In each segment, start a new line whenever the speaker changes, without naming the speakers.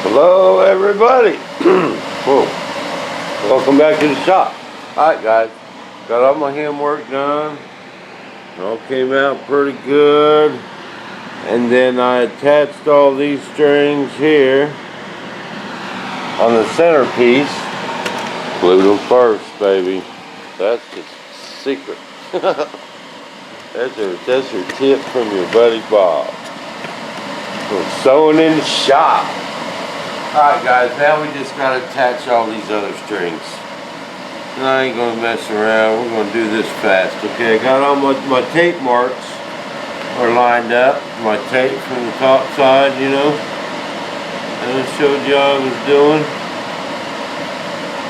Hello everybody. Whoa. Welcome back to the shop. Alright guys, got all my hem work done. It all came out pretty good. And then I attached all these strings here on the centerpiece. Glued them first, baby. That's the secret. That's your tip from your buddy Bob. We're sewing in the shop. Alright guys, now we just gotta attach all these other strings. And I ain't gonna mess around, we're gonna do this fast, okay? I got all my tape marks are lined up. My tape from the top side, you know. And I showed you all I was doing.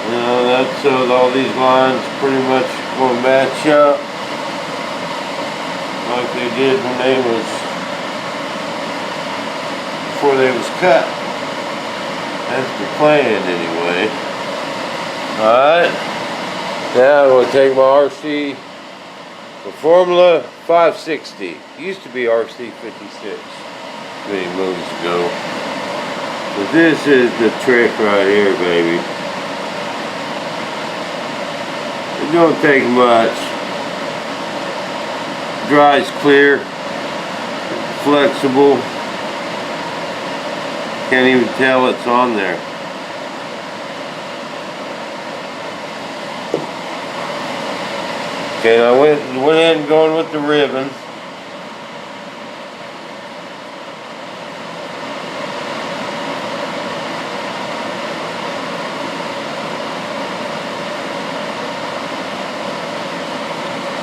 You know, that's so all these lines pretty much gonna match up like they did when they was, before they was cut. That's the plan anyway. Alright. Now I'm going to take my RC, the Formula 560. It used to be RC 56 many moons ago. But this is the trick right here, baby. It don't take much. Dries clear, flexible. Can't even tell it's on there. Okay, I went ahead and going with the ribbon.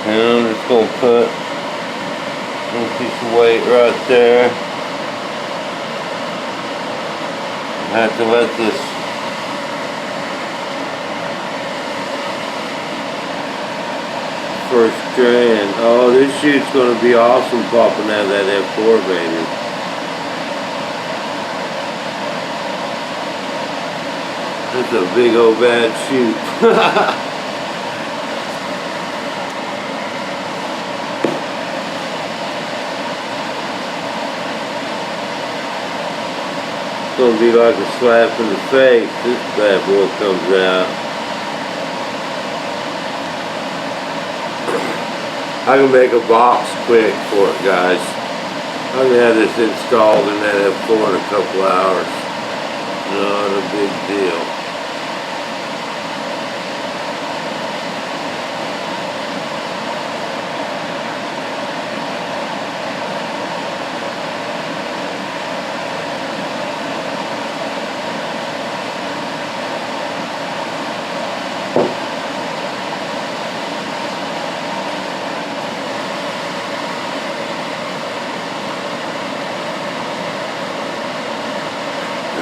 And I'm just going to put a little piece of weight right there. I have to let this first strand. Oh, this shoot's going to be awesome popping out of that F4, baby. That's a big old bad shoot. It's gonna be like a slap in the face. This bad boy comes out. I can make a box quick for it, guys. I can have this installed in that F4 in a couple hours. Not a big deal.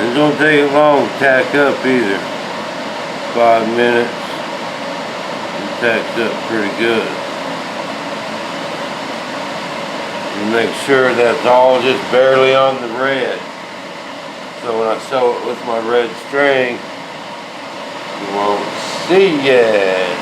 It don't take long to tack up either. 5 minutes. It tacks up pretty good. And make sure that's all just barely on the red. So when I sew it with my red string, you won't see it.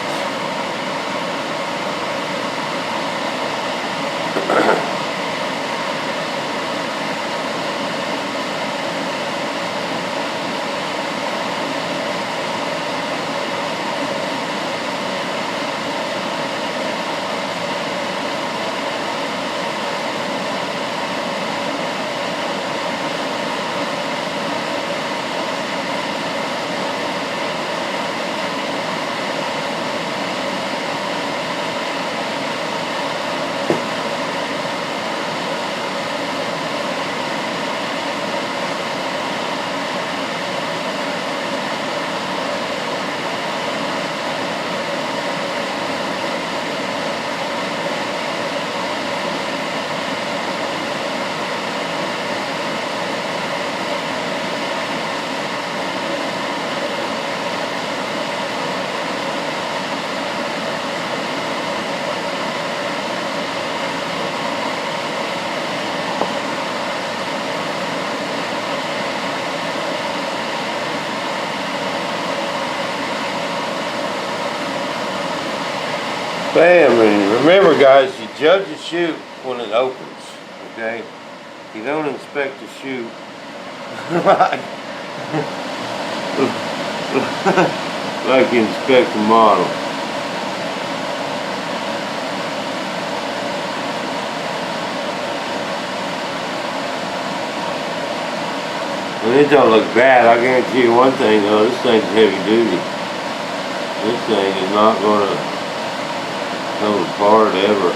Bam, and remember guys, you judge a shoot when it opens, okay? You don't inspect the shoot Like you inspect a model. And it don't look bad. I guarantee you one thing though, this thing's heavy duty. This thing is not gonna come apart ever.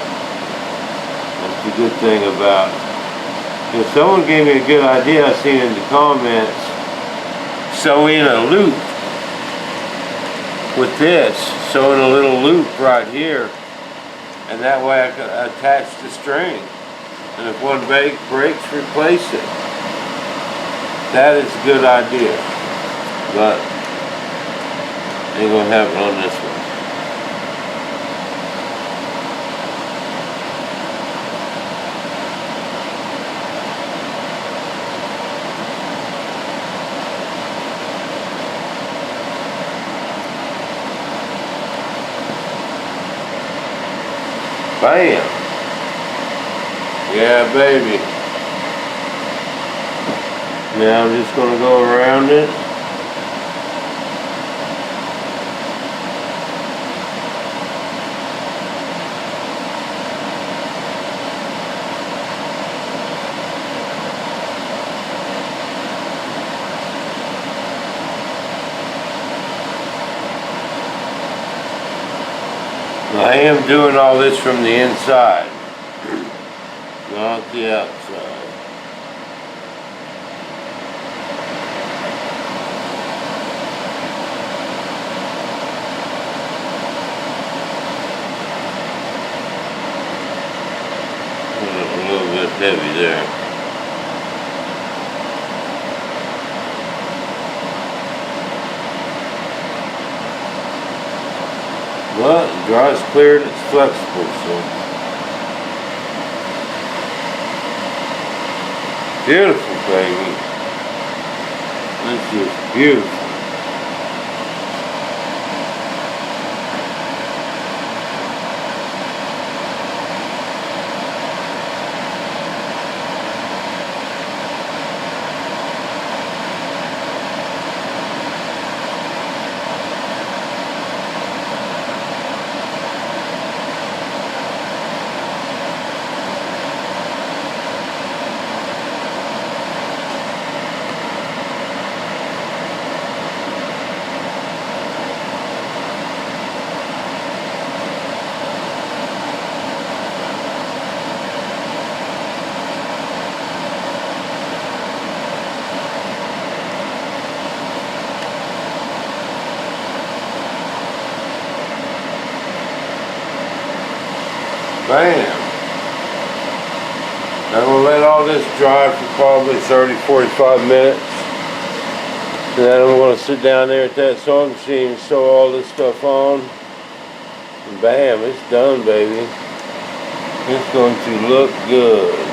That's the good thing about it. If someone gave me a good idea, I seen in the comments, sew in a loop with this, sew in a little loop right here, and that way I can attach the string. And if one breaks, replace it. That is a good idea, but ain't gonna happen on this one. Bam! Yeah, baby. Now I'm just gonna go around it. I am doing all this from the inside, not the outside. A little bit heavy there. But it dries clear and it's flexible, so. Beautiful, baby. That's just beautiful. Bam! I'm going to let all this dry for probably 30-45 minutes. And then I'm going to sit down there at that sewing machine and sew all this stuff on. And bam, it's done, baby. It's going to look good.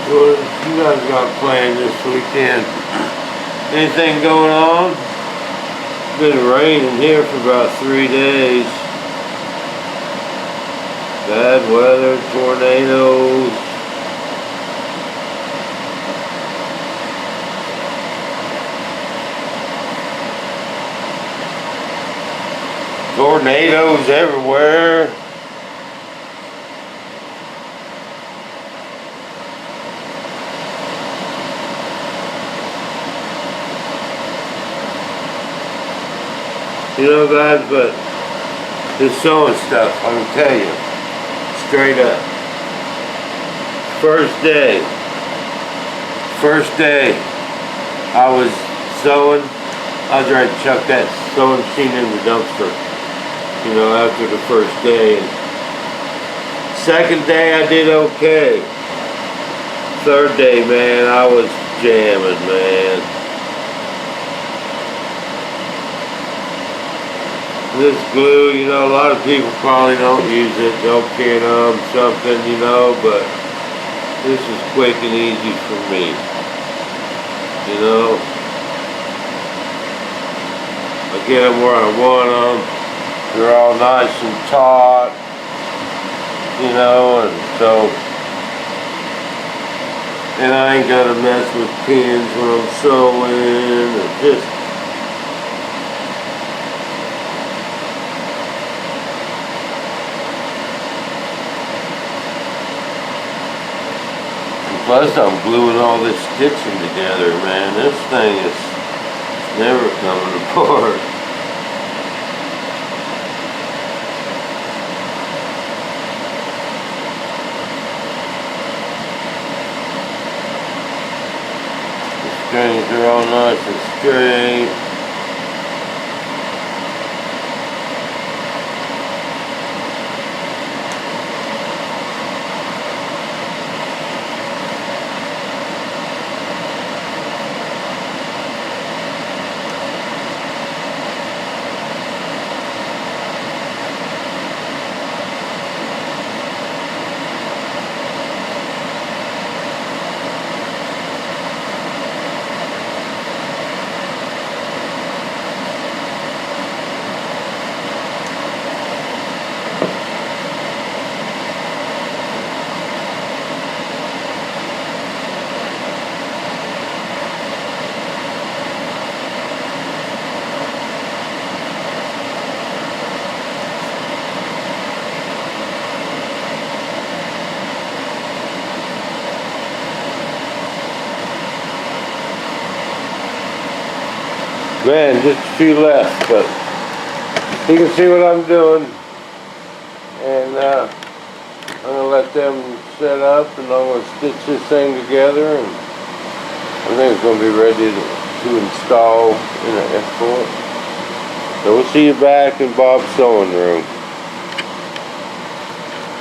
What you guys got planned this weekend? Anything going on? It's been raining here for about 3 days. Bad weather, tornadoes. Tornadoes everywhere. You know, guys, but this sewing stuff, I'm gonna tell you, straight up. First day I was sewing, I was ready to chuck that sewing machine in the dumpster, you know, after the first day. And second day I did okay. Third day, man, I was jamming, man. This glue, you know, a lot of people probably don't use it, don't can them, something, you know, but this is quick and easy for me, you know. I get them where I want them, they're all nice and taut, you know, and so, and I ain't got to mess with pins when I'm sewing, or just, plus I'm gluing all this stitching together, man. This thing is never coming apart. The strings are all nice and straight. Man, just a few left, but you can see what I'm doing. And I'm going to let them set up, and I'm going to stitch this thing together, and I think it's going to be ready to install in an F4. So we'll see you back in Bob's sewing room.